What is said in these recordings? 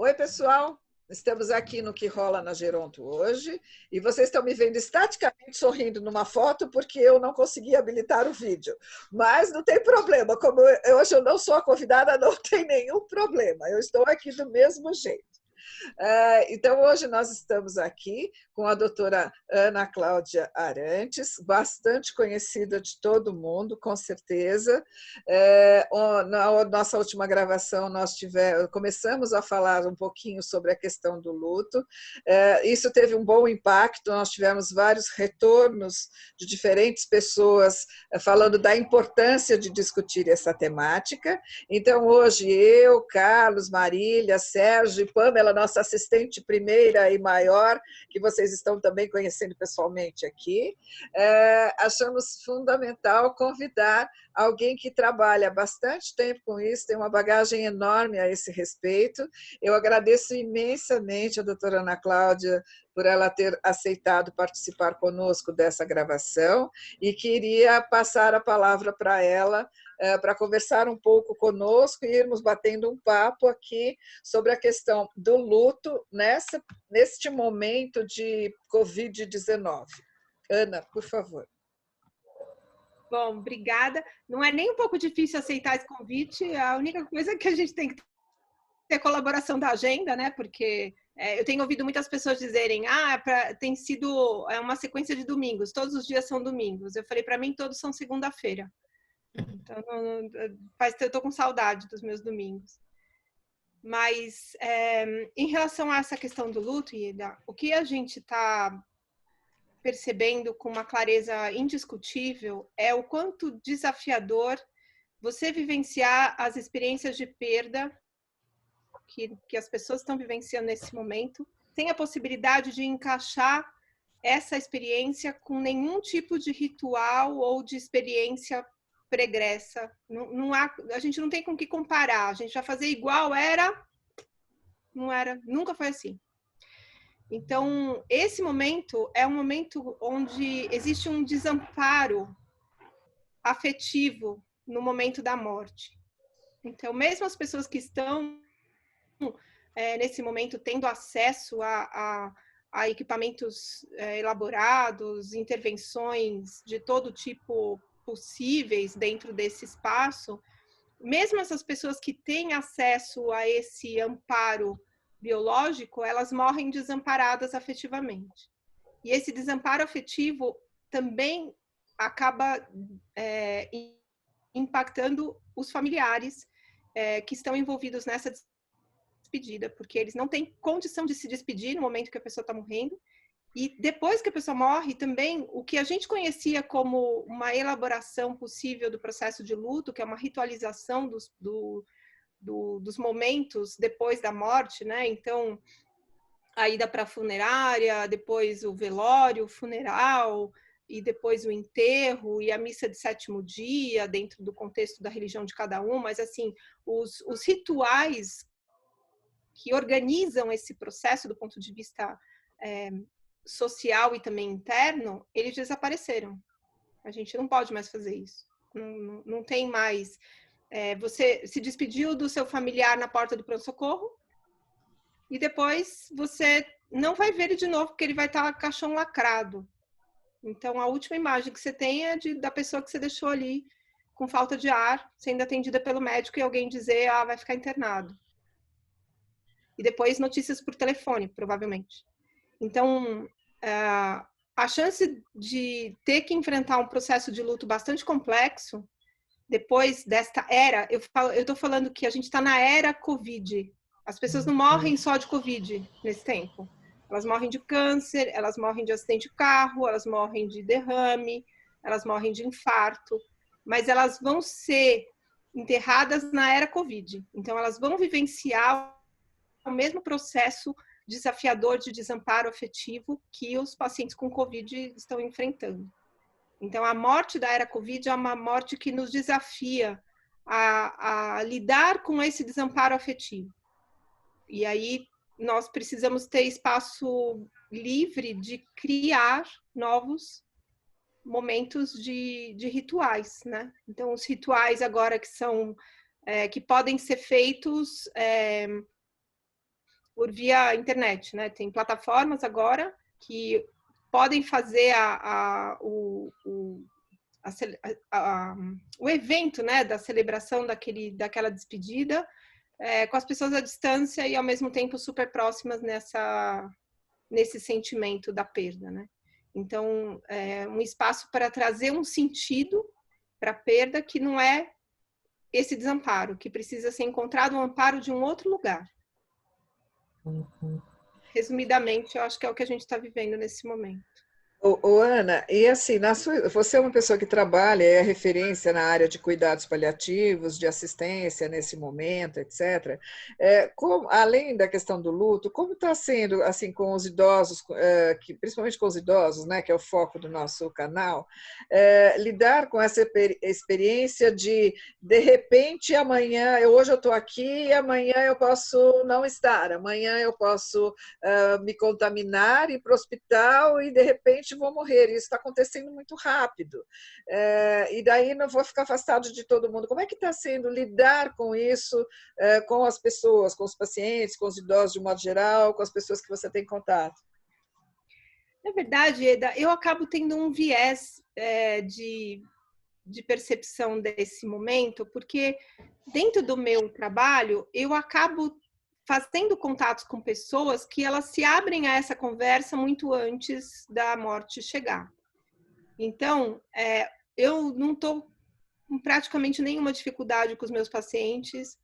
Oi, pessoal. Estamos aqui no Que Rola na Geronto hoje e vocês estão me vendo estaticamente sorrindo numa foto porque eu não consegui habilitar o vídeo. Mas não tem problema, como hoje eu não sou a convidada, não tem nenhum problema. Eu estou aqui do mesmo jeito. Então, hoje nós estamos aqui com a doutora Ana Cláudia Arantes, bastante conhecida de todo mundo, com certeza. Na nossa última gravação, começamos a falar um pouquinho sobre a questão do luto. Isso teve um bom impacto, nós tivemos vários retornos de diferentes pessoas falando da importância de discutir essa temática. Então, hoje eu, Carlos, Marília, Sérgio e Pamela, nossa assistente primeira e maior, que vocês estão também conhecendo pessoalmente aqui, achamos fundamental convidar alguém que trabalha bastante tempo com isso, tem uma bagagem enorme a esse respeito. Eu agradeço imensamente a doutora Ana Cláudia por ela ter aceitado participar conosco dessa gravação e queria passar a palavra para ela, para conversar um pouco conosco e irmos batendo um papo aqui sobre a questão do luto neste momento de Covid-19. Ana, por favor. Bom, obrigada. Não é nem um pouco difícil aceitar esse convite, a única coisa é que a gente tem que ter colaboração da agenda, né? Porque eu tenho ouvido muitas pessoas dizerem tem sido uma sequência de domingos, todos os dias são domingos. Eu falei, para mim, todos são segunda-feira. Então, eu estou com saudade dos meus domingos. Mas, em relação a essa questão do luto, Ieda, o que a gente está percebendo com uma clareza indiscutível é o quanto desafiador você vivenciar as experiências de perda que as pessoas estão vivenciando nesse momento, sem a possibilidade de encaixar essa experiência com nenhum tipo de ritual ou de experiência pregressa. A gente não tem com que comparar, a gente vai fazer igual não era, nunca foi assim. Então, esse momento é um momento onde existe um desamparo afetivo no momento da morte. Então, mesmo as pessoas que estão nesse momento tendo acesso a equipamentos elaborados, intervenções de todo tipo possíveis dentro desse espaço, mesmo essas pessoas que têm acesso a esse amparo biológico, elas morrem desamparadas afetivamente. E esse desamparo afetivo também acaba impactando os familiares que estão envolvidos nessa despedida, porque eles não têm condição de se despedir no momento que a pessoa está morrendo. E depois que a pessoa morre, também, o que a gente conhecia como uma elaboração possível do processo de luto, que é uma ritualização dos momentos depois da morte, né? Então, a ida para a funerária, depois o velório, o funeral, e depois o enterro e a missa de sétimo dia, dentro do contexto da religião de cada um, mas assim, os rituais que organizam esse processo do ponto de vista social e também interno, eles desapareceram. A gente não pode mais fazer isso. Não tem mais. Você se despediu do seu familiar na porta do pronto-socorro e depois você não vai ver ele de novo porque ele vai estar caixão lacrado. Então, a última imagem que você tem é da pessoa que você deixou ali com falta de ar, sendo atendida pelo médico e alguém dizer, vai ficar internado. E depois notícias por telefone, provavelmente. Então, a chance de ter que enfrentar um processo de luto bastante complexo, depois desta era, eu estou falando que a gente está na era Covid. As pessoas não morrem só de Covid nesse tempo. Elas morrem de câncer, elas morrem de acidente de carro, elas morrem de derrame, elas morrem de infarto, mas elas vão ser enterradas na era Covid. Então, elas vão vivenciar o mesmo processo desafiador de desamparo afetivo que os pacientes com Covid estão enfrentando. Então, a morte da era Covid é uma morte que nos desafia a lidar com esse desamparo afetivo. E aí, nós precisamos ter espaço livre de criar novos momentos de rituais, né? Então, os rituais agora que podem ser feitos por via internet, né? Tem plataformas agora que podem fazer o evento, né, da celebração daquela despedida com as pessoas à distância e ao mesmo tempo super próximas nesse sentimento da perda, né? Então, é um espaço para trazer um sentido para a perda que não é esse desamparo, que precisa ser encontrado um amparo de um outro lugar. Resumidamente, eu acho que é o que a gente está vivendo nesse momento. Ana, e assim, você é uma pessoa que trabalha, é referência na área de cuidados paliativos, de assistência nesse momento, etc. Além da questão do luto, como está sendo, assim, com os idosos, principalmente com os idosos, né, que é o foco do nosso canal, lidar com essa experiência de repente, amanhã, hoje eu estou aqui, e amanhã eu posso não estar, amanhã eu posso me contaminar, ir para o hospital e, de repente, vou morrer. Isso está acontecendo muito rápido. E daí não vou ficar afastado de todo mundo. Como é que está sendo lidar com isso, com as pessoas, com os pacientes, com os idosos de um modo geral, com as pessoas que você tem contato? Na verdade, Eda, eu acabo tendo um viés de percepção desse momento, porque dentro do meu trabalho, eu acabo fazendo contatos com pessoas que elas se abrem a essa conversa muito antes da morte chegar. Então, eu não estou com praticamente nenhuma dificuldade com os meus pacientes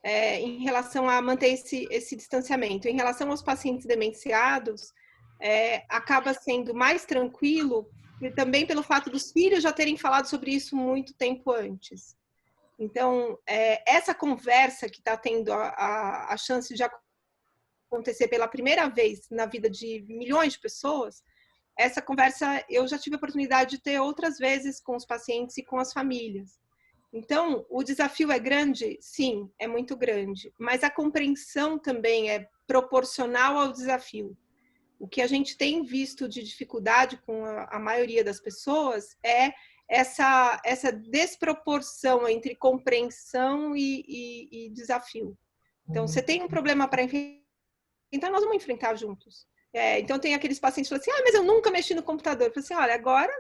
em relação a manter esse distanciamento. Em relação aos pacientes demenciados, acaba sendo mais tranquilo, e também pelo fato dos filhos já terem falado sobre isso muito tempo antes. Então, essa conversa que está tendo a chance de acontecer pela primeira vez na vida de milhões de pessoas, essa conversa eu já tive a oportunidade de ter outras vezes com os pacientes e com as famílias. Então, o desafio é grande? Sim, é muito grande, mas a compreensão também é proporcional ao desafio. O que a gente tem visto de dificuldade com a maioria das pessoas é essa desproporção entre compreensão e desafio. Então, você tem um problema para enfrentar, então nós vamos enfrentar juntos. Então, tem aqueles pacientes que falam assim, mas eu nunca mexi no computador. Eu falo assim, olha, agora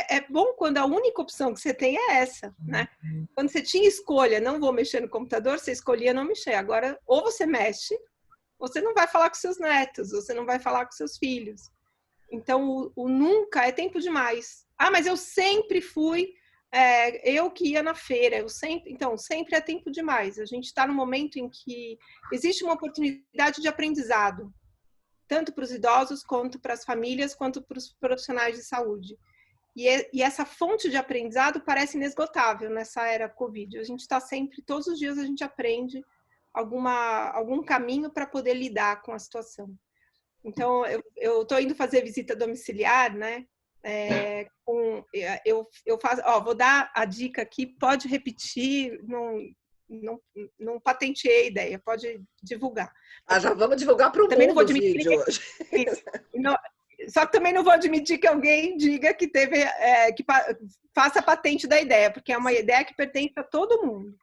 é bom quando a única opção que você tem é essa, né? Quando você tinha escolha, não vou mexer no computador, você escolhia não mexer. Agora, ou você mexe, você não vai falar com seus netos, você não vai falar com seus filhos. Então, o nunca é tempo demais. Mas eu sempre fui, eu que ia na feira, então, sempre é tempo demais. A gente está no momento em que existe uma oportunidade de aprendizado, tanto para os idosos, quanto para as famílias, quanto para os profissionais de saúde. E essa fonte de aprendizado parece inesgotável nessa era Covid. A gente está sempre, todos os dias a gente aprende algum caminho para poder lidar com a situação. Então, eu estou indo fazer visita domiciliar, né? Eu faço, vou dar a dica aqui, pode repetir, não patenteei a ideia, pode divulgar. Já vamos divulgar para o mundo o vídeo hoje. Só que também não vou admitir que alguém diga que que faça patente da ideia, porque é uma ideia que pertence a todo mundo.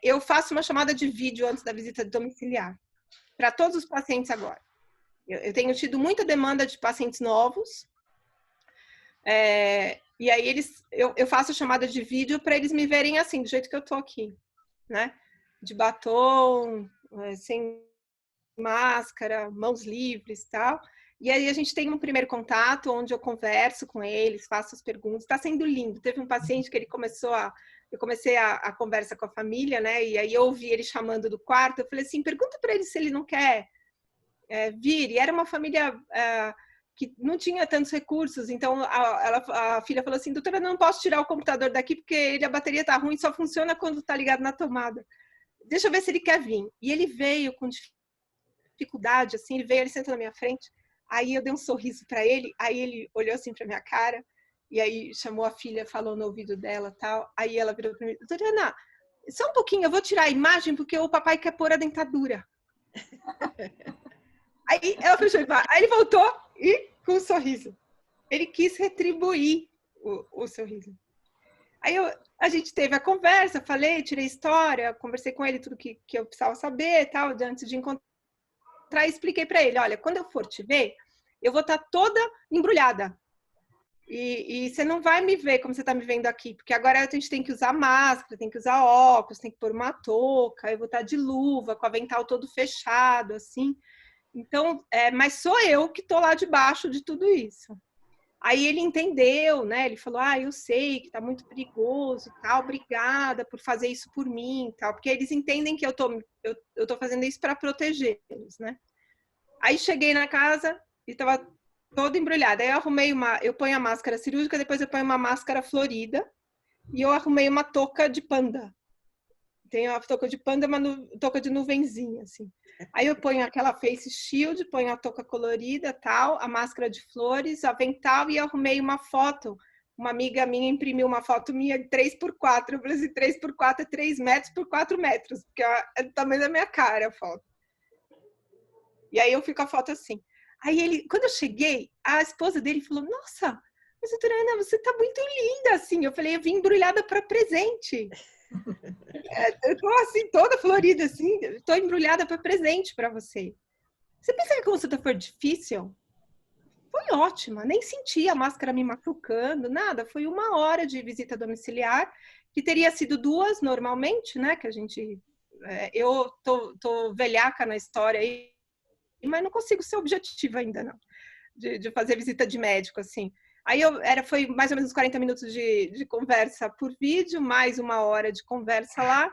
Eu faço uma chamada de vídeo antes da visita domiciliar, para todos os pacientes agora. Eu tenho tido muita demanda de pacientes novos, e aí eu faço chamada de vídeo para eles me verem assim, do jeito que eu estou aqui, né? De batom, sem máscara, mãos livres e tal. E aí a gente tem um primeiro contato, onde eu converso com eles, faço as perguntas. Está sendo lindo. Teve um paciente que eu comecei a conversa com a família, né? E aí eu ouvi ele chamando do quarto. Eu falei assim, pergunta para ele se ele não quer vir. E era uma família que não tinha tantos recursos. Então a filha falou assim, doutora, eu não posso tirar o computador daqui porque a bateria está ruim, só funciona quando está ligado na tomada. Deixa eu ver se ele quer vir. E ele veio com dificuldade, assim, ele sentou na minha frente. Aí eu dei um sorriso para ele, aí ele olhou assim para minha cara, e aí chamou a filha, falou no ouvido dela, tal. Aí ela virou para mim, doutora Ana, só um pouquinho, eu vou tirar a imagem porque o papai quer pôr a dentadura. Aí ela fechou, aí ele voltou e com um sorriso. Ele quis retribuir o sorriso. Aí A gente teve a conversa, falei, tirei história, conversei com ele tudo que eu precisava saber, tal, antes de encontrar, e expliquei para ele, olha, quando eu for te ver, eu vou estar toda embrulhada. E você não vai me ver como você está me vendo aqui, porque agora a gente tem que usar máscara, tem que usar óculos, tem que pôr uma touca, eu vou estar de luva, com o avental todo fechado, assim. Então, mas sou eu que estou lá debaixo de tudo isso. Aí ele entendeu, né? Ele falou, eu sei que tá muito perigoso e tal, obrigada por fazer isso por mim e tal, porque eles entendem que eu tô fazendo isso para protegê-los, né? Aí cheguei na casa e tava toda embrulhada. Aí eu ponho a máscara cirúrgica, depois eu ponho uma máscara florida e eu arrumei uma touca de panda. Tem a touca de panda, uma touca de nuvenzinha, assim. Aí eu ponho aquela face shield, ponho a touca colorida, tal, a máscara de flores, avental e arrumei uma foto. Uma amiga minha imprimiu uma foto minha de 3x4. Eu falei assim, 3x4 é 3 metros por 4 metros, porque é do tamanho da minha cara a foto. E aí eu fico a foto assim. Aí ele, quando eu cheguei, a esposa dele falou, nossa, mas doutora Ana, você tá muito linda, assim. Eu falei, eu vim embrulhada para presente. Eu tô assim, toda florida, assim, tô embrulhada para presente para você. Você pensa que a consulta foi difícil? Foi ótima, nem senti a máscara me machucando, nada. Foi 1 hora de visita domiciliar, que teria sido 2 normalmente, né? Que a gente. Eu tô velhaca na história aí, mas não consigo ser objetiva ainda, não, de fazer visita de médico, assim. Aí foi mais ou menos 40 minutos de conversa por vídeo, mais 1 hora de conversa lá.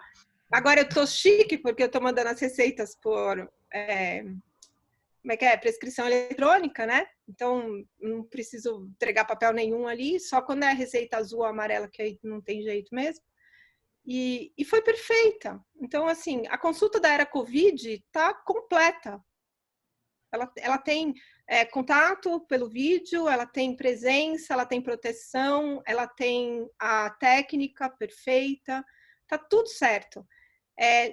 Agora eu tô chique, porque eu tô mandando as receitas por como é que é? Prescrição eletrônica, né? Então não preciso entregar papel nenhum ali, só quando é receita azul ou amarela, que aí não tem jeito mesmo. E foi perfeita. Então, assim, a consulta da era Covid tá completa. Ela tem contato pelo vídeo, ela tem presença, ela tem proteção, ela tem a técnica perfeita, tá tudo certo.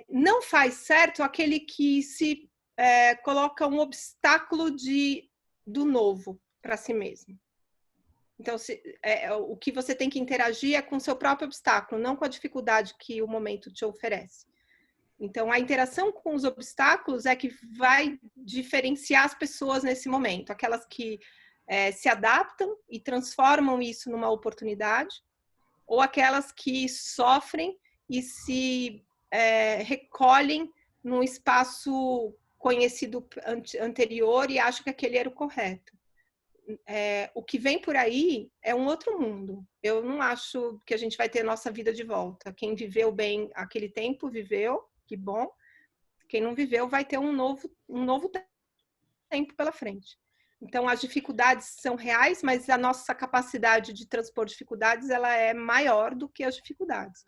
Não faz certo aquele que se coloca um obstáculo do novo para si mesmo. Então, o que você tem que interagir é com o seu próprio obstáculo, não com a dificuldade que o momento te oferece. Então, a interação com os obstáculos é que vai diferenciar as pessoas nesse momento. Aquelas que se adaptam e transformam isso numa oportunidade, ou aquelas que sofrem e se recolhem num espaço conhecido anterior e acham que aquele era o correto. O que vem por aí é um outro mundo. Eu não acho que a gente vai ter nossa vida de volta. Quem viveu bem aquele tempo, viveu, que bom. Quem não viveu vai ter um novo tempo pela frente. Então, as dificuldades são reais, mas a nossa capacidade de transpor dificuldades ela é maior do que as dificuldades.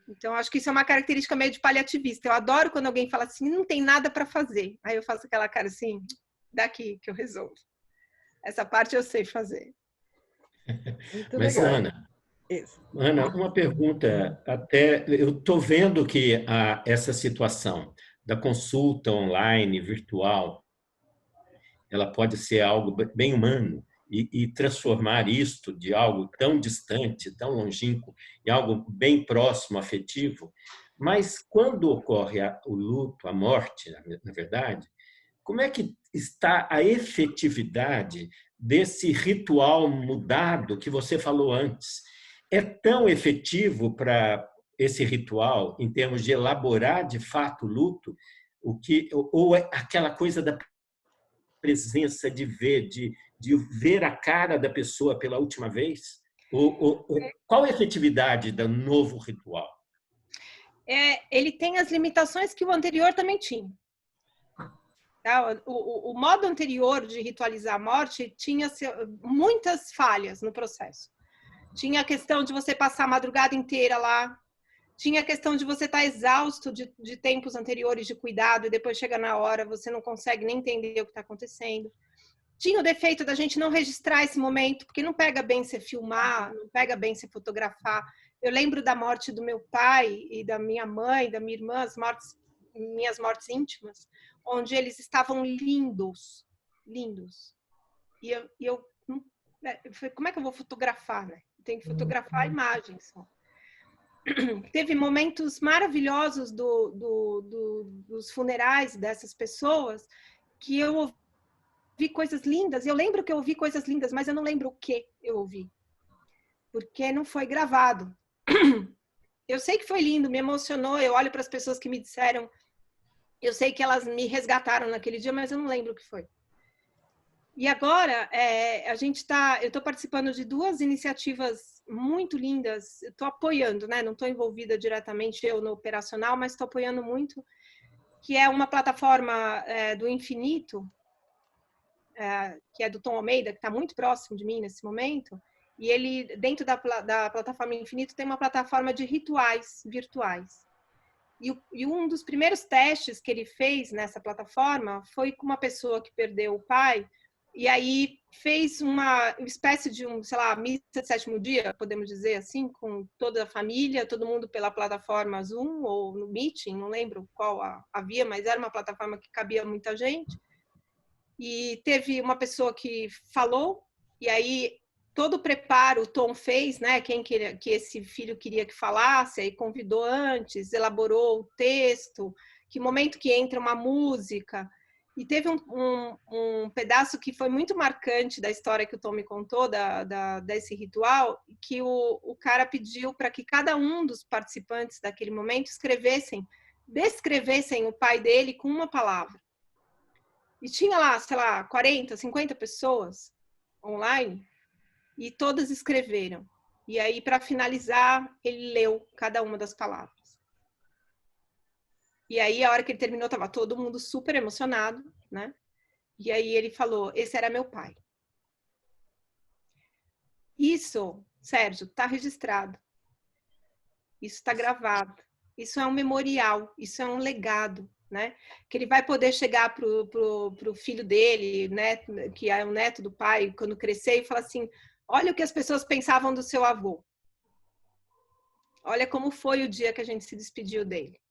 Então, acho que isso é uma característica meio de paliativista. Eu adoro quando alguém fala assim, não tem nada para fazer. Aí eu faço aquela cara assim, daqui que eu resolvo. Essa parte eu sei fazer. Muito Mas, legal. Ana, uma pergunta. Até eu estou vendo que essa situação da consulta online, virtual, ela pode ser algo bem humano e transformar isto de algo tão distante, tão longínquo, em algo bem próximo, afetivo. Mas quando ocorre o luto, a morte, na verdade, como é que está a efetividade desse ritual mudado que você falou antes? É tão efetivo para esse ritual, em termos de elaborar de fato o luto, ou é aquela coisa da presença, de ver a cara da pessoa pela última vez? Qual a efetividade do novo ritual? Ele tem as limitações que o anterior também tinha. O modo anterior de ritualizar a morte tinha muitas falhas no processo. Tinha a questão de você passar a madrugada inteira lá, tinha a questão de você estar exausto de tempos anteriores de cuidado e depois chega na hora, você não consegue nem entender o que está acontecendo. Tinha o defeito da gente não registrar esse momento, porque não pega bem você filmar, não pega bem você fotografar. Eu lembro da morte do meu pai e da minha mãe, da minha irmã, minhas mortes íntimas, onde eles estavam lindos, lindos. E eu como é que eu vou fotografar, né? Tem que fotografar a imagem só. teve momentos maravilhosos dos funerais dessas pessoas que eu ouvi coisas lindas. Eu lembro que eu ouvi coisas lindas, mas eu não lembro o que eu ouvi, porque não foi gravado. Eu sei que foi lindo, me emocionou. Eu olho para as pessoas que me disseram, eu sei que elas me resgataram naquele dia, mas eu não lembro o que foi. E agora, eu estou participando de 2 iniciativas muito lindas. Estou apoiando, né? Não estou envolvida diretamente eu no operacional, mas estou apoiando muito, que é uma plataforma do Infinito, que é do Tom Almeida, que está muito próximo de mim nesse momento. E ele, dentro da plataforma Infinito, tem uma plataforma de rituais virtuais. E um dos primeiros testes que ele fez nessa plataforma foi com uma pessoa que perdeu o pai, e aí fez uma espécie de missa de sétimo dia, podemos dizer assim, com toda a família, todo mundo pela plataforma Zoom ou no Meeting, não lembro qual havia, mas era uma plataforma que cabia muita gente. E teve uma pessoa que falou, e aí todo o preparo o Tom fez, né? Que esse filho queria que falasse, aí convidou antes, elaborou o texto, que momento que entra uma música. E teve um pedaço que foi muito marcante da história que o Tom me contou, desse ritual, que o cara pediu para que cada um dos participantes daquele momento descrevessem o pai dele com uma palavra. E tinha lá, sei lá, 40, 50 pessoas online, e todas escreveram. E aí, para finalizar, ele leu cada uma das palavras. E aí, a hora que ele terminou, estava todo mundo super emocionado, né? E aí ele falou, esse era meu pai. Isso, Sérgio, está registrado. Isso está gravado. Isso é um memorial, isso é um legado, né? Que ele vai poder chegar pro filho dele, né? Que é o neto do pai, quando crescer, e falar assim, olha o que as pessoas pensavam do seu avô. Olha como foi o dia que a gente se despediu dele.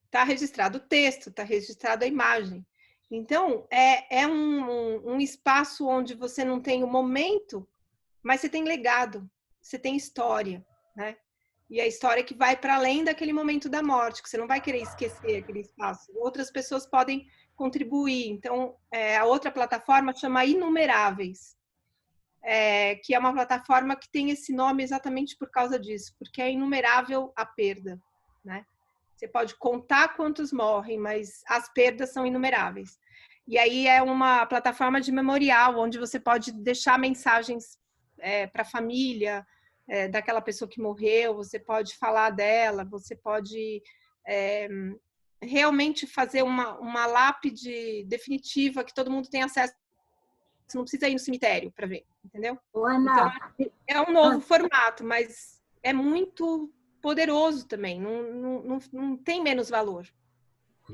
Está registrado o texto, está registrado a imagem. Então, é um espaço onde você não tem o momento, mas você tem legado, você tem história, né? E a história que vai para além daquele momento da morte, que você não vai querer esquecer aquele espaço. Outras pessoas podem contribuir. Então, a outra plataforma chama Inumeráveis, que é uma plataforma que tem esse nome exatamente por causa disso, porque é inumerável a perda, né? Você pode contar quantos morrem, mas as perdas são inumeráveis. E aí é uma plataforma de memorial, onde você pode deixar mensagens para a família daquela pessoa que morreu, você pode falar dela, você pode realmente fazer uma lápide definitiva que todo mundo tem acesso. Você não precisa ir no cemitério para ver, entendeu? Ana, então, é um novo formato, mas é muito poderoso também, não tem menos valor.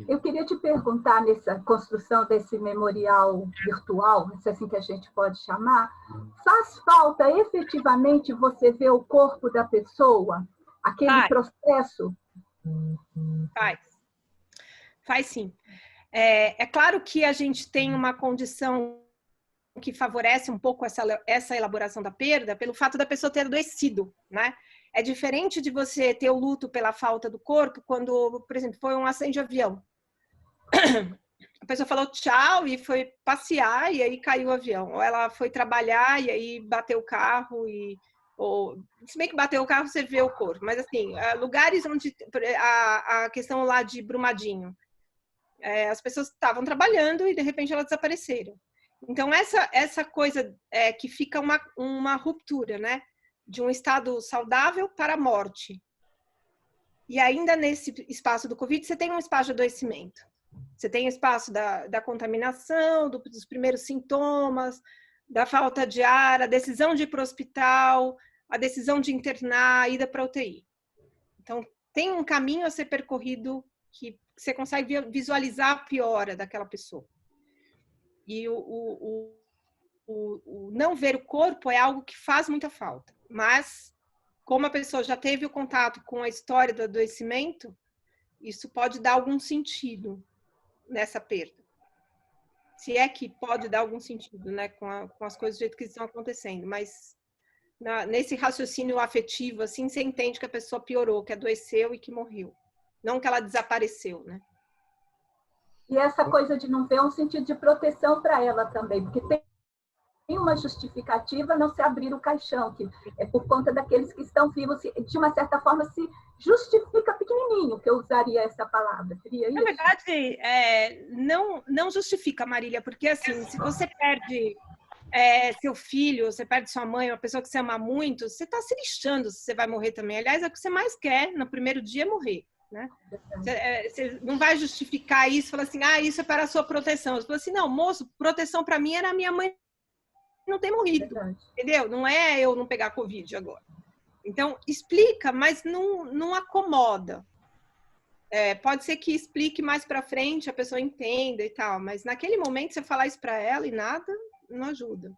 eu queria te perguntar, nessa construção desse memorial virtual, se é assim que a gente pode chamar, faz falta efetivamente você ver o corpo da pessoa? Aquele processo? Faz sim. É claro que a gente tem uma condição que favorece um pouco essa elaboração da perda pelo fato da pessoa ter adoecido, né? É diferente de você ter o luto pela falta do corpo quando, por exemplo, foi um acidente de avião. A pessoa falou tchau e foi passear e aí caiu o avião. Ou ela foi trabalhar e aí bateu o carro ou se bem que bateu o carro você vê o corpo, mas assim, lugares onde a questão lá de Brumadinho, as pessoas estavam trabalhando e de repente elas desapareceram. Então essa coisa que fica uma ruptura, né? De um estado saudável para a morte. E ainda nesse espaço do Covid, você tem um espaço de adoecimento. Você tem espaço da contaminação, dos primeiros sintomas, da falta de ar, a decisão de ir para o hospital, a decisão de internar, a ida para a UTI. Então, tem um caminho a ser percorrido que você consegue visualizar a piora daquela pessoa. E o não ver o corpo é algo que faz muita falta. Mas, como a pessoa já teve o contato com a história do adoecimento, isso pode dar algum sentido nessa perda. Se é que pode dar algum sentido, né, com as coisas do jeito que estão acontecendo. Mas nesse raciocínio afetivo, assim, você entende que a pessoa piorou, que adoeceu e que morreu. Não que ela desapareceu, né? E essa coisa de não ver um sentido de proteção para ela também, porque tem uma justificativa não se abrir o caixão, que é por conta daqueles que estão vivos, de uma certa forma se justifica pequenininho, que eu usaria essa palavra. Seria isso? Na verdade, não justifica, Marília, porque assim, se você perde seu filho, você perde sua mãe, uma pessoa que você ama muito, você está se lixando se você vai morrer também. Aliás, é o que você mais quer no primeiro dia é morrer, né? Você não vai justificar isso, falar assim, isso é para a sua proteção. Você fala assim, não, moço, proteção para mim era a minha mãe não ter morrido, entendeu? Não é eu não pegar Covid agora. Então, explica, mas não acomoda. Pode ser que explique mais para frente, a pessoa entenda e tal, mas naquele momento você falar isso para ela e nada, não ajuda.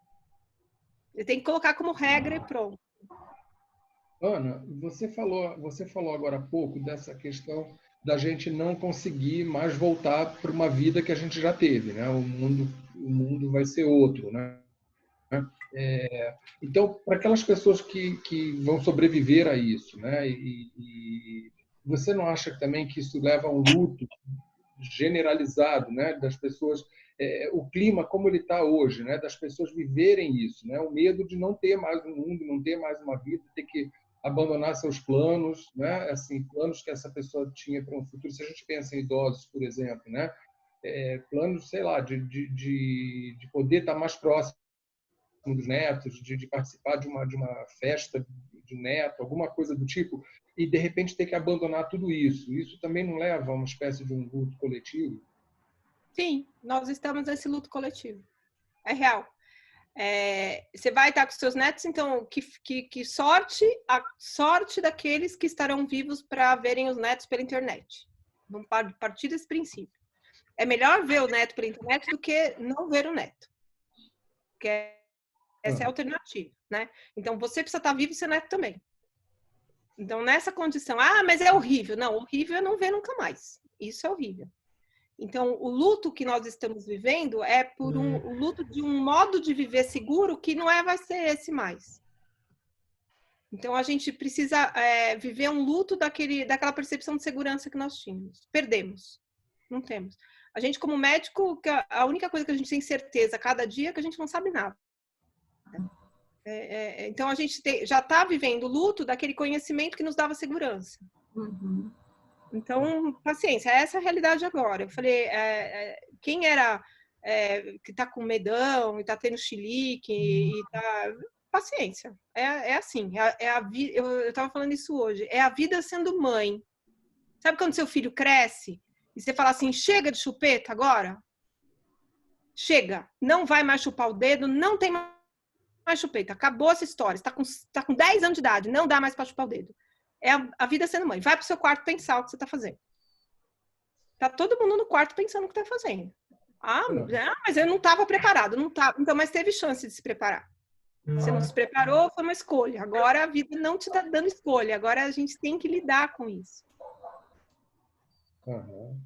Você tem que colocar como regra e pronto. Ana, você falou agora há pouco dessa questão da gente não conseguir mais voltar para uma vida que a gente já teve, né? O mundo vai ser outro, né? Então, para aquelas pessoas que vão sobreviver a isso, né? E você não acha também que isso leva a um luto generalizado, né? Das pessoas, o clima como ele está hoje, né? Das pessoas viverem isso, né? O medo de não ter mais um mundo, não ter mais uma vida, ter que abandonar seus planos, né? Assim, planos que essa pessoa tinha para um futuro. Se a gente pensa em idosos, por exemplo, né? Planos, sei lá, de poder estar mais próximo dos netos, de participar de uma festa de neto, alguma coisa do tipo, e de repente ter que abandonar tudo isso. Isso também não leva a uma espécie de um luto coletivo? Sim, nós estamos nesse luto coletivo. É real. Você vai estar com seus netos, então que sorte, a sorte daqueles que estarão vivos para verem os netos pela internet. Vamos partir desse princípio. É melhor ver o neto pela internet do que não ver o neto. Porque essa é a alternativa, né? Então, você precisa estar vivo e seu neto também. Então, nessa condição, mas é horrível. Não, horrível é não ver nunca mais. Isso é horrível. Então, o luto que nós estamos vivendo é por o luto de um modo de viver seguro que não vai ser esse mais. Então, a gente precisa viver um luto daquela percepção de segurança que nós tínhamos. Perdemos. Não temos. A gente, como médico, a única coisa que a gente tem certeza a cada dia é que a gente não sabe nada. Então, a gente já está vivendo o luto daquele conhecimento que nos dava segurança. Uhum. Então, paciência, essa é a realidade agora. Eu falei, quem era que está com medão e está tendo chilique e tá... Paciência, é assim, eu estava falando isso hoje, é a vida sendo mãe. Sabe quando seu filho cresce e você fala assim, chega de chupeta agora? Chega, não vai mais chupar o dedo, não tem mais chupeta, acabou essa história, está com 10 anos de idade, não dá mais para chupar o dedo. É a vida sendo mãe. Vai pro seu quarto pensar o que você está fazendo. Tá todo mundo no quarto pensando o que está fazendo. Mas eu não estava preparado. Não tava. Então, mas teve chance de se preparar. Você não se preparou, foi uma escolha. Agora a vida não te está dando escolha. Agora a gente tem que lidar com isso. Uhum.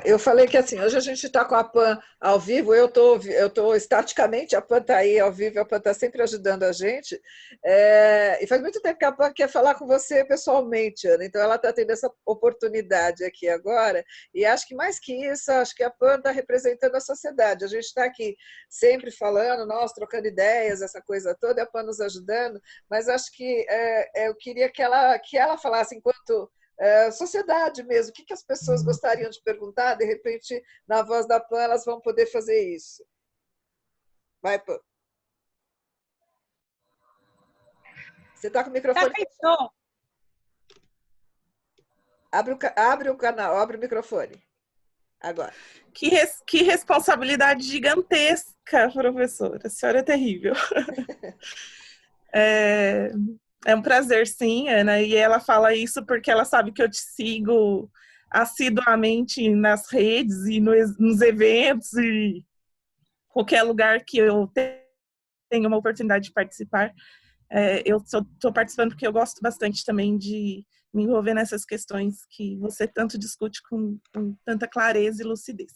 Eu falei que assim, hoje a gente está com a PAN ao vivo, eu tô estaticamente, a PAN está aí ao vivo, a PAN está sempre ajudando a gente, e faz muito tempo que a PAN quer falar com você pessoalmente, Ana, então ela está tendo essa oportunidade aqui agora, e acho que mais que isso, acho que a PAN está representando a sociedade, a gente está aqui sempre falando, nós trocando ideias, essa coisa toda, a PAN nos ajudando, mas acho que eu queria que ela falasse enquanto sociedade mesmo, o que as pessoas gostariam de perguntar, de repente, na voz da PAN, elas vão poder fazer isso. Vai, PAN. Você está com o microfone? Abre o canal, abre o microfone. Agora. Que responsabilidade gigantesca, professora. A senhora é terrível. É um prazer, sim, Ana, e ela fala isso porque ela sabe que eu te sigo assiduamente nas redes e nos eventos e qualquer lugar que eu tenha uma oportunidade de participar. Eu estou participando porque eu gosto bastante também de me envolver nessas questões que você tanto discute com tanta clareza e lucidez.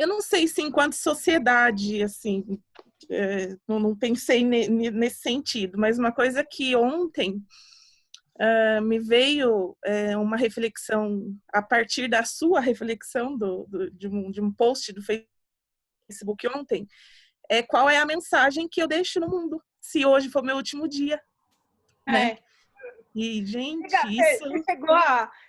Eu não sei se enquanto sociedade, assim, não pensei nesse sentido, mas uma coisa que ontem me veio uma reflexão, a partir da sua reflexão de um post do Facebook ontem, qual é a mensagem que eu deixo no mundo, se hoje for meu último dia, né? E, gente, isso...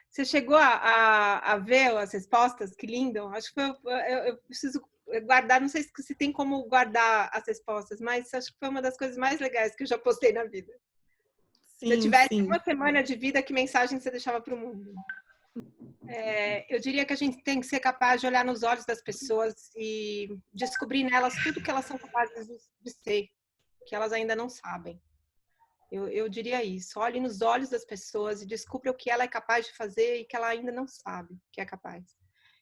Você chegou a ver as respostas? Que lindo! Acho que eu preciso guardar, não sei se tem como guardar as respostas, mas acho que foi uma das coisas mais legais que eu já postei na vida. Sim, se eu tivesse sim. uma semana de vida, que mensagem você deixava para o mundo? Eu diria que a gente tem que ser capaz de olhar nos olhos das pessoas e descobrir nelas tudo que elas são capazes de ser, que elas ainda não sabem. Eu diria isso. Olhe nos olhos das pessoas e descubra o que ela é capaz de fazer e que ela ainda não sabe que é capaz.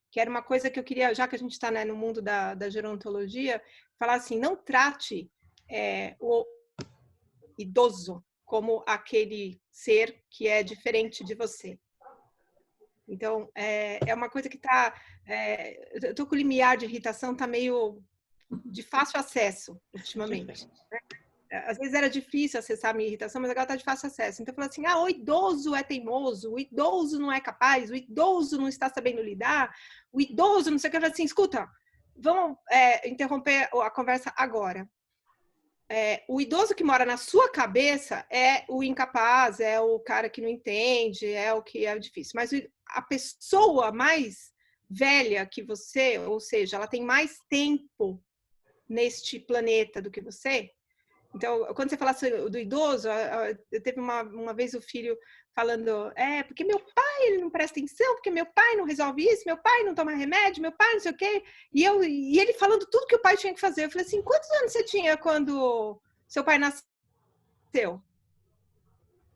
Que era uma coisa que eu queria, já que a gente está, né, no mundo da gerontologia, falar assim, não trate o idoso como aquele ser que é diferente de você. Então, é uma coisa que está... eu estou com o limiar de irritação, está meio de fácil acesso ultimamente, né? Às vezes era difícil acessar a minha irritação, mas agora está de fácil acesso. Então, eu falo assim, o idoso é teimoso, o idoso não é capaz, o idoso não está sabendo lidar, o idoso não sei o que. Eu falo assim, escuta, vamos interromper a conversa agora. O idoso que mora na sua cabeça é o incapaz, é o cara que não entende, é o que é difícil. Mas a pessoa mais velha que você, ou seja, ela tem mais tempo neste planeta do que você. Então, quando você fala do idoso, teve uma vez o filho falando, porque meu pai ele não presta atenção, porque meu pai não resolve isso, meu pai não toma remédio, meu pai não sei o quê. E ele falando tudo que o pai tinha que fazer. Eu falei assim, quantos anos você tinha quando seu pai nasceu?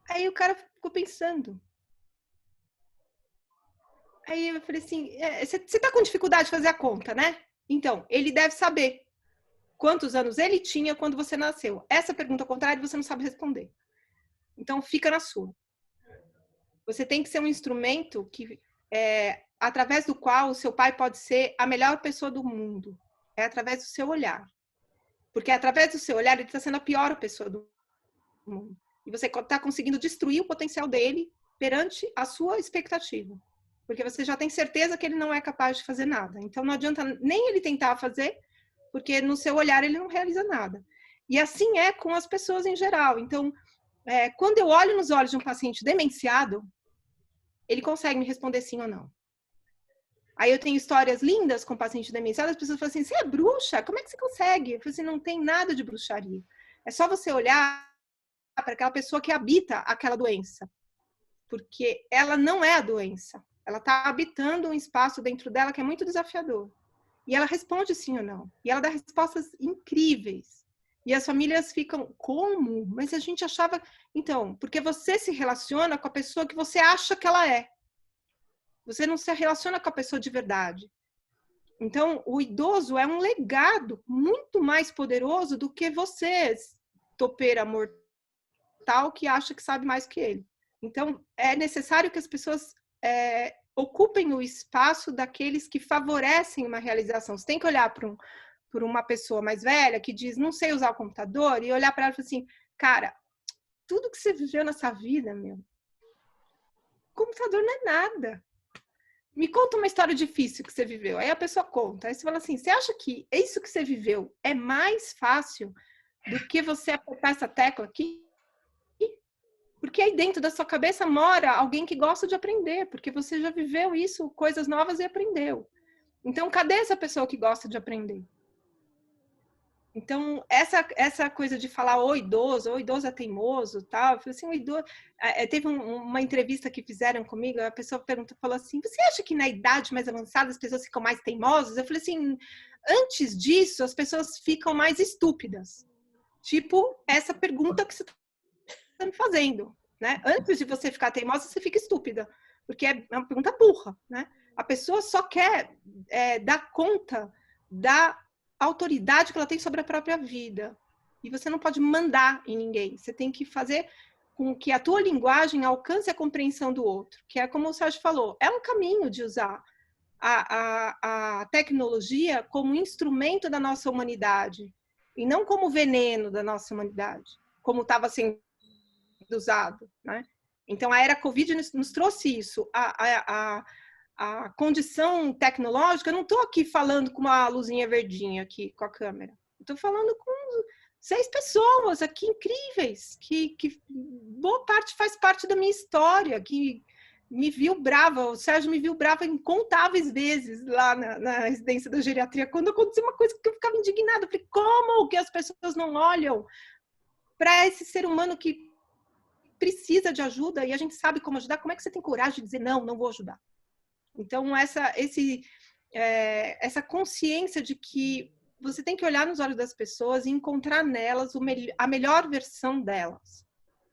Aí o cara ficou pensando. Aí eu falei assim, você tá com dificuldade de fazer a conta, né? Então, ele deve saber quantos anos ele tinha quando você nasceu. Essa pergunta contrária você não sabe responder. Então, fica na sua. Você tem que ser um instrumento através do qual o seu pai pode ser a melhor pessoa do mundo. É através do seu olhar. Porque através do seu olhar, ele está sendo a pior pessoa do mundo. E você está conseguindo destruir o potencial dele perante a sua expectativa. Porque você já tem certeza que ele não é capaz de fazer nada. Então, não adianta nem ele tentar fazer, porque no seu olhar ele não realiza nada. E assim é com as pessoas em geral. Então, quando eu olho nos olhos de um paciente demenciado, ele consegue me responder sim ou não. Aí eu tenho histórias lindas com paciente demenciado, as pessoas falam assim, você é bruxa? Como é que você consegue? Eu falo assim, não tem nada de bruxaria. É só você olhar para aquela pessoa que habita aquela doença. Porque ela não é a doença. Ela está habitando um espaço dentro dela que é muito desafiador. E ela responde sim ou não. E ela dá respostas incríveis. E as famílias ficam, como? Mas a gente achava... Então, porque você se relaciona com a pessoa que você acha que ela é. Você não se relaciona com a pessoa de verdade. Então, o idoso é um legado muito mais poderoso do que você, topeira mortal, que acha que sabe mais que ele. Então, é necessário que as pessoas... ocupem o espaço daqueles que favorecem uma realização. Você tem que olhar para uma pessoa mais velha que diz, não sei usar o computador, e olhar para ela e falar assim, cara, tudo que você viveu nessa vida, meu, computador não é nada. Me conta uma história difícil que você viveu. Aí a pessoa conta. Aí você fala assim, você acha que isso que você viveu é mais fácil do que você apertar essa tecla aqui? Porque aí dentro da sua cabeça mora alguém que gosta de aprender, porque você já viveu isso, coisas novas e aprendeu. Então, cadê essa pessoa que gosta de aprender? Então, essa coisa de falar o idoso é teimoso, tal, eu falei assim, o idoso... Teve uma entrevista que fizeram comigo, a pessoa falou assim, você acha que na idade mais avançada as pessoas ficam mais teimosas? Eu falei assim, antes disso, as pessoas ficam mais estúpidas. Tipo, essa pergunta que você está me fazendo, né? Antes de você ficar teimosa, você fica estúpida, porque é uma pergunta burra, né? A pessoa só quer dar conta da autoridade que ela tem sobre a própria vida. E você não pode mandar em ninguém. Você tem que fazer com que a tua linguagem alcance a compreensão do outro, que é como o Sérgio falou, é um caminho de usar a tecnologia como instrumento da nossa humanidade e não como veneno da nossa humanidade, como estava sendo usado, né? Então, a era Covid nos trouxe isso. A condição tecnológica, eu não estou aqui falando com uma luzinha verdinha aqui com a câmera. Estou falando com 6 pessoas aqui incríveis, que boa parte faz parte da minha história, que me viu brava. O Sérgio me viu brava incontáveis vezes lá na residência da geriatria, quando aconteceu uma coisa que eu ficava indignada. Eu falei, como que as pessoas não olham para esse ser humano que precisa de ajuda e a gente sabe como ajudar? Como é que você tem coragem de dizer, não vou ajudar? Então, essa consciência de que você tem que olhar nos olhos das pessoas e encontrar nelas a melhor versão delas,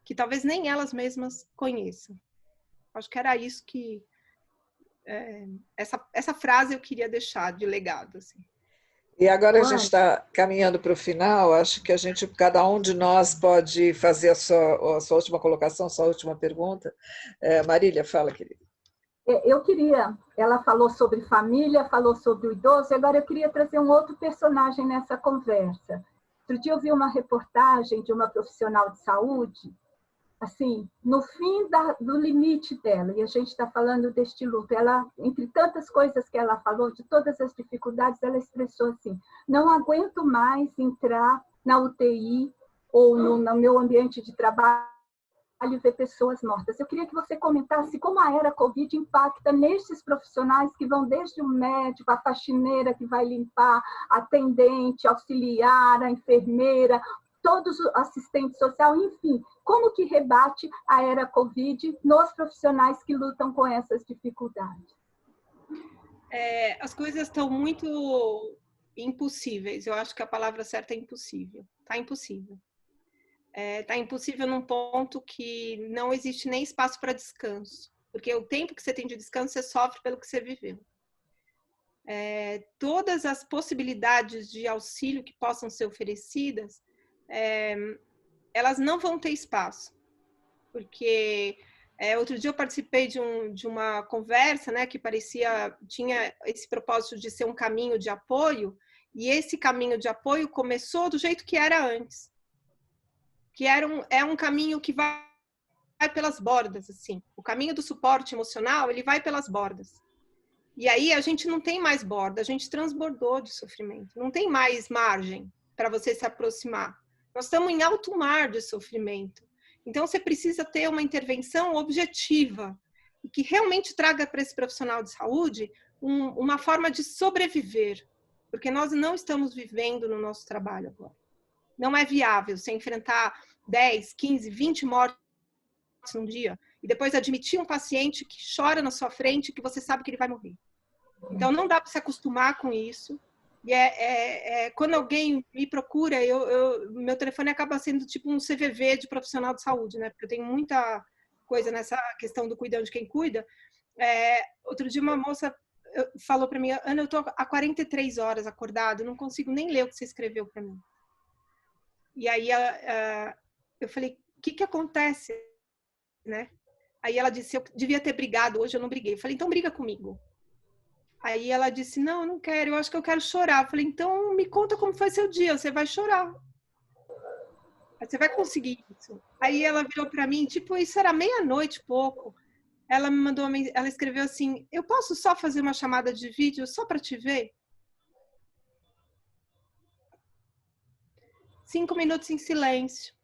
que talvez nem elas mesmas conheçam. Acho que era isso que... essa frase eu queria deixar de legado. Assim. E agora a gente está caminhando para o final, acho que cada um de nós pode fazer a sua última colocação, a sua última pergunta. Marília, fala, querida. Ela falou sobre família, falou sobre o idoso, e agora eu queria trazer um outro personagem nessa conversa. Outro dia eu vi uma reportagem de uma profissional de saúde, assim, no fim do limite dela, e a gente está falando deste luto, ela, entre tantas coisas que ela falou, de todas as dificuldades, ela expressou assim, não aguento mais entrar na UTI ou no meu ambiente de trabalho e ver pessoas mortas. Eu queria que você comentasse como a era Covid impacta nesses profissionais que vão desde o médico, a faxineira que vai limpar, a atendente, auxiliar, a enfermeira, todos os assistentes sociais, enfim, como que rebate a era Covid nos profissionais que lutam com essas dificuldades? As coisas estão muito impossíveis. Eu acho que a palavra certa é impossível. Está impossível. Está impossível num ponto que não existe nem espaço para descanso. Porque o tempo que você tem de descanso, você sofre pelo que você viveu. Todas as possibilidades de auxílio que possam ser oferecidas, elas não vão ter espaço. Porque outro dia eu participei de uma conversa, né, que tinha esse propósito de ser um caminho de apoio, e esse caminho de apoio começou do jeito que era antes. Que é um caminho que vai pelas bordas, assim. O caminho do suporte emocional, ele vai pelas bordas. E aí a gente não tem mais borda, a gente transbordou de sofrimento. Não tem mais margem para você se aproximar. Nós estamos em alto mar de sofrimento. Então você precisa ter uma intervenção objetiva e que realmente traga para esse profissional de saúde uma forma de sobreviver. Porque nós não estamos vivendo no nosso trabalho agora. Não é viável você enfrentar 10, 15, 20 mortes num dia e depois admitir um paciente que chora na sua frente que você sabe que ele vai morrer. Então, não dá para se acostumar com isso. E quando alguém me procura, meu telefone acaba sendo tipo um CVV de profissional de saúde, né? Porque eu tenho muita coisa nessa questão do cuidando de quem cuida. Outro dia uma moça falou para mim, Ana, eu estou há 43 horas acordada, não consigo nem ler o que você escreveu para mim. E aí eu falei, o que acontece? Né? Aí ela disse, eu devia ter brigado, hoje eu não briguei. Eu falei, então briga comigo. Aí ela disse, não, eu não quero, eu acho que eu quero chorar. Eu falei, então me conta como foi seu dia, você vai chorar. Você vai conseguir isso. Aí ela virou para mim, tipo, isso era meia-noite, pouco. Ela me mandou, ela escreveu assim, eu posso só fazer uma chamada de vídeo só para te ver? 5 minutos em silêncio,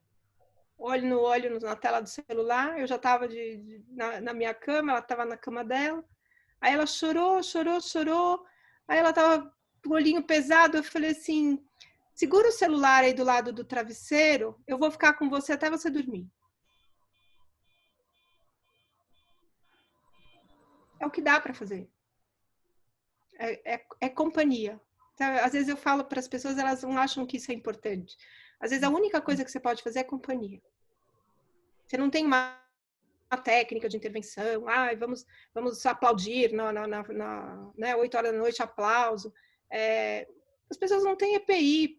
olho no olho na tela do celular. Eu já estava na minha cama, ela estava na cama dela. Aí ela chorou. Aí ela estava com o olhinho pesado. Eu falei assim, segura o celular aí do lado do travesseiro, eu vou ficar com você até você dormir. É o que dá para fazer. É companhia. Então, às vezes eu falo para as pessoas, elas não acham que isso é importante. Às vezes a única coisa que você pode fazer é companhia. Você não tem uma técnica de intervenção, vamos aplaudir né, 8 horas da noite, aplauso. As pessoas não têm EPI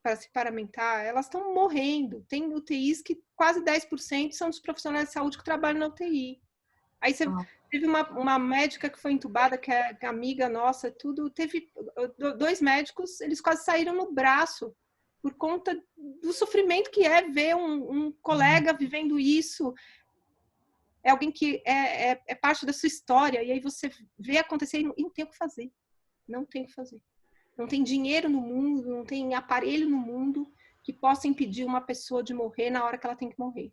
para se paramentar, elas estão morrendo. Tem UTIs que quase 10% são dos profissionais de saúde que trabalham na UTI. Aí você Teve uma médica que foi entubada, que é amiga nossa, tudo. Teve 2 médicos, eles quase saíram no braço por conta do sofrimento que é ver um colega vivendo isso. É alguém que é parte da sua história, e aí você vê acontecer e não tem o que fazer. Não tem o que fazer. Não tem dinheiro no mundo, não tem aparelho no mundo que possa impedir uma pessoa de morrer na hora que ela tem que morrer.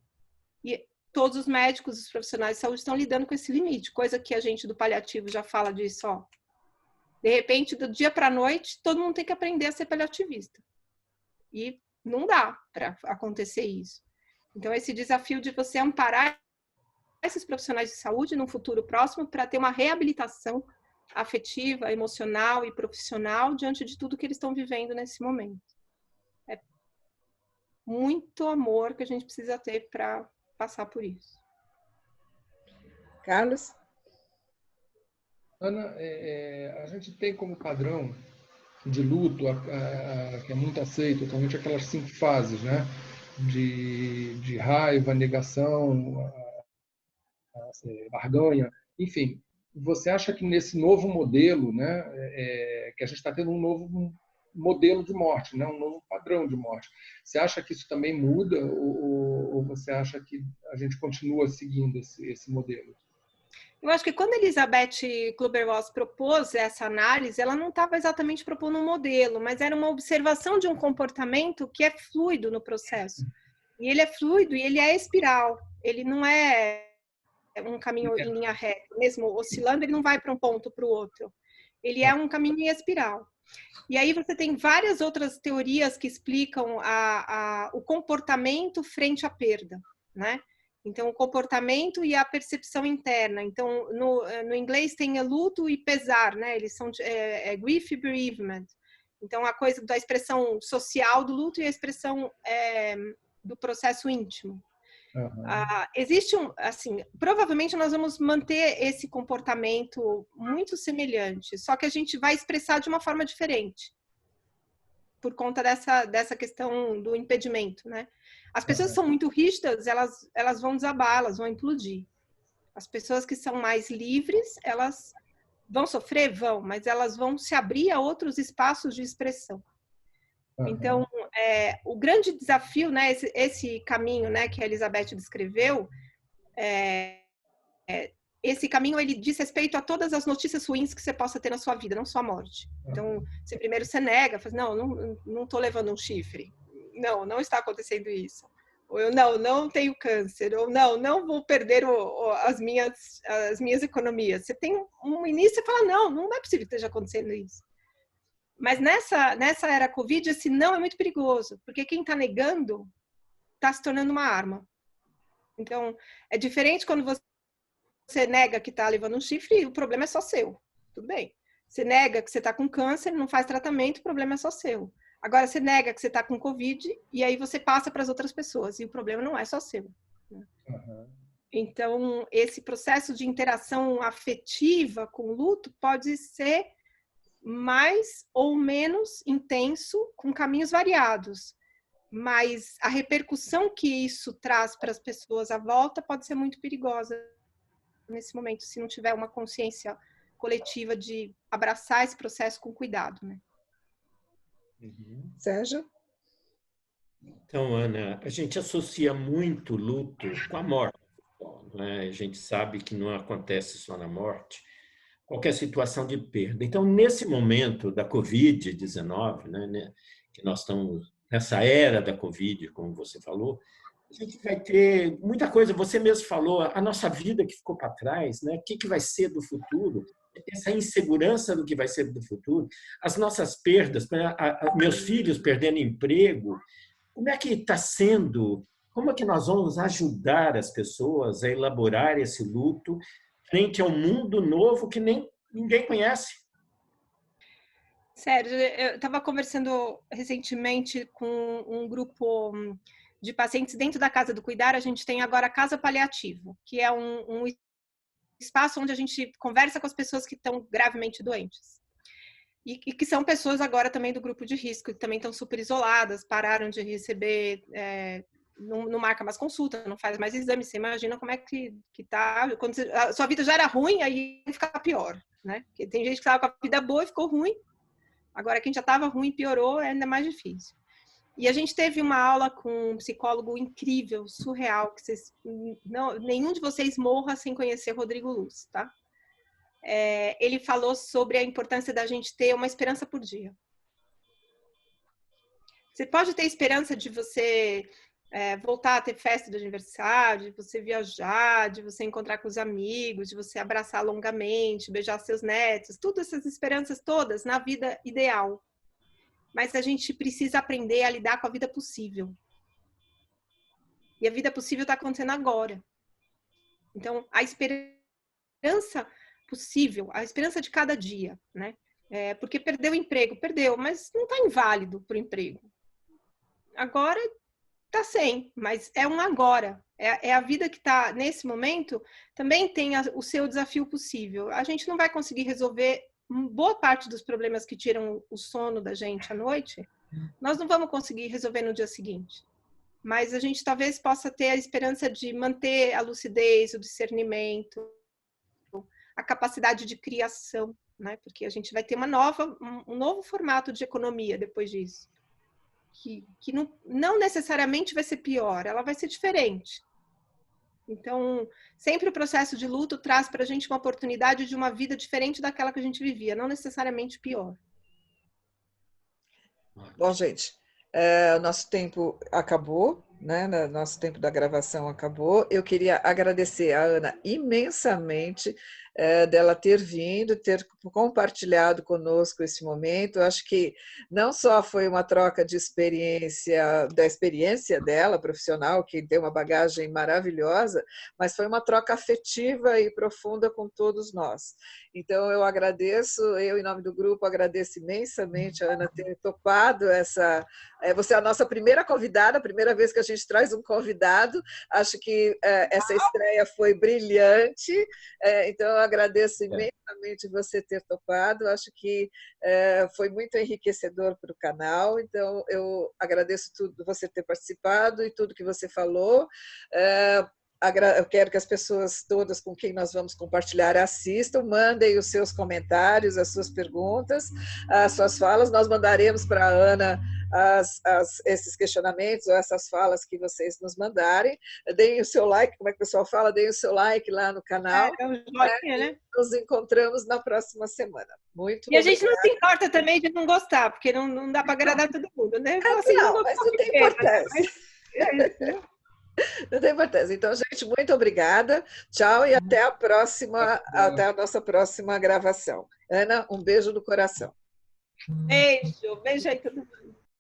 E todos os médicos, os profissionais de saúde estão lidando com esse limite, coisa que a gente do paliativo já fala disso, ó. De repente, do dia para a noite, todo mundo tem que aprender a ser paliativista. E não dá para acontecer isso. Então, esse desafio de você amparar esses profissionais de saúde num futuro próximo para ter uma reabilitação afetiva, emocional e profissional diante de tudo que eles estão vivendo nesse momento. É muito amor que a gente precisa ter para passar por isso. Carlos? Ana, a gente tem como padrão de luto, que é muito aceito, atualmente aquelas 5 fases, né? De raiva, negação, barganha, enfim. Você acha que nesse novo modelo, né, que a gente está tendo um novo modelo de morte, né, um novo padrão de morte, você acha que isso também muda ou você acha que a gente continua seguindo esse modelo? Eu acho que quando a Elizabeth Kübler-Ross propôs essa análise, ela não estava exatamente propondo um modelo, mas era uma observação de um comportamento que é fluido no processo. E ele é fluido e ele é espiral. Ele não é um caminho em linha reta. Mesmo oscilando, ele não vai para um ponto para o outro. Ele é um caminho em espiral. E aí você tem várias outras teorias que explicam o comportamento frente à perda, né? Então, o comportamento e a percepção interna. Então, no inglês tem luto e pesar, né? Eles são grief e bereavement. Então, a coisa da expressão social do luto e a expressão do processo íntimo. Uhum. Existe assim, provavelmente nós vamos manter esse comportamento muito semelhante, só que a gente vai expressar de uma forma diferente. Por conta dessa questão do impedimento, né? As pessoas que são muito rígidas, elas vão desabar, elas vão implodir. As pessoas que são mais livres, elas vão sofrer? Vão, mas elas vão se abrir a outros espaços de expressão. Uhum. Então, o grande desafio, né, esse caminho, né, que a Elizabeth descreveu, esse caminho, ele diz respeito a todas as notícias ruins que você possa ter na sua vida, não só a morte. Então, primeiro você nega, fala, não estou levando um chifre. Não está acontecendo isso. Ou eu não tenho câncer. Ou não vou perder as minhas economias. Você tem um início e fala, não é possível que esteja acontecendo isso. Mas nessa era Covid, esse não é muito perigoso, porque quem está negando está se tornando uma arma. Então, é diferente quando você nega que está levando um chifre e o problema é só seu. Tudo bem. Você nega que você está com câncer, não faz tratamento, o problema é só seu. Agora, você nega que você está com Covid e aí você passa para as outras pessoas e o problema não é só seu. Uhum. Então, esse processo de interação afetiva com o luto pode ser mais ou menos intenso, com caminhos variados. Mas a repercussão que isso traz para as pessoas à volta pode ser muito perigosa nesse momento, se não tiver uma consciência coletiva de abraçar esse processo com cuidado, né? Uhum. Sérgio? Então, Ana, a gente associa muito luto com a morte, né? A gente sabe que não acontece só na morte, qualquer situação de perda. Então, nesse momento da Covid-19, né, que nós estamos nessa era da Covid, como você falou, a gente vai ter muita coisa. Você mesmo falou, a nossa vida que ficou para trás, né? O que vai ser do futuro? Essa insegurança do que vai ser do futuro, as nossas perdas, meus filhos perdendo emprego. Como é que está sendo? Como é que nós vamos ajudar as pessoas a elaborar esse luto frente ao mundo novo que ninguém conhece? Sérgio, eu estava conversando recentemente com um grupo de pacientes dentro da Casa do Cuidar. A gente tem agora a Casa Paliativo, que é um espaço onde a gente conversa com as pessoas que estão gravemente doentes. E que são pessoas agora também do grupo de risco, que também estão super isoladas, pararam de receber não marca mais consulta, não faz mais exame. Você imagina como é que tá. Quando a sua vida já era ruim, aí fica pior, né? Porque tem gente que estava com a vida boa e ficou ruim. Agora, quem já estava ruim piorou, é ainda mais difícil. E a gente teve uma aula com um psicólogo incrível, surreal, que nenhum de vocês morra sem conhecer Rodrigo Luz, tá? Ele falou sobre a importância da gente ter uma esperança por dia. Você pode ter esperança de você voltar a ter festa de aniversário, de você viajar, de você encontrar com os amigos, de você abraçar longamente, beijar seus netos, todas essas esperanças todas na vida ideal. Mas a gente precisa aprender a lidar com a vida possível. E a vida possível está acontecendo agora. Então, a esperança possível, a esperança de cada dia, né? Porque perdeu o emprego, perdeu, mas não está inválido para o emprego. Agora está sem, mas é um agora. É a vida que está, nesse momento, também tem o seu desafio possível. A gente não vai conseguir resolver boa parte dos problemas que tiram o sono da gente à noite, nós não vamos conseguir resolver no dia seguinte. Mas a gente talvez possa ter a esperança de manter a lucidez, o discernimento, a capacidade de criação, né? Porque a gente vai ter um novo formato de economia depois disso. Que não necessariamente vai ser pior, ela vai ser diferente. Então, sempre o processo de luto traz para a gente uma oportunidade de uma vida diferente daquela que a gente vivia, não necessariamente pior. Bom, gente, nosso tempo acabou, né? Nosso tempo da gravação acabou. Eu queria agradecer a Ana imensamente dela ter vindo, ter compartilhado conosco esse momento. Eu acho que não só foi uma troca de experiência, da experiência dela, profissional, que tem uma bagagem maravilhosa, mas foi uma troca afetiva e profunda com todos nós. Então, eu agradeço, em nome do grupo, agradeço imensamente a Ana ter topado essa... Você é a nossa primeira convidada, a primeira vez que a gente traz um convidado. Acho que essa estreia foi brilhante, então eu agradeço imensamente você ter topado. Acho que foi muito enriquecedor para o canal, então eu agradeço tudo você ter participado e tudo que você falou. Eu quero que as pessoas todas com quem nós vamos compartilhar assistam, mandem os seus comentários, as suas perguntas, as suas falas. Nós mandaremos para a Ana esses questionamentos ou essas falas que vocês nos mandarem. Deem o seu like, como é que o pessoal fala? Deem o seu like lá no canal. Né? Nos encontramos na próxima semana. Muito E a gente não se importa também de não gostar, porque não dá para agradar todo mundo, né? Não, mas não tem importância. Não tem importância. Então, gente, muito obrigada. Tchau e até até a nossa próxima gravação. Ana, um beijo no coração. Beijo aí todo mundo.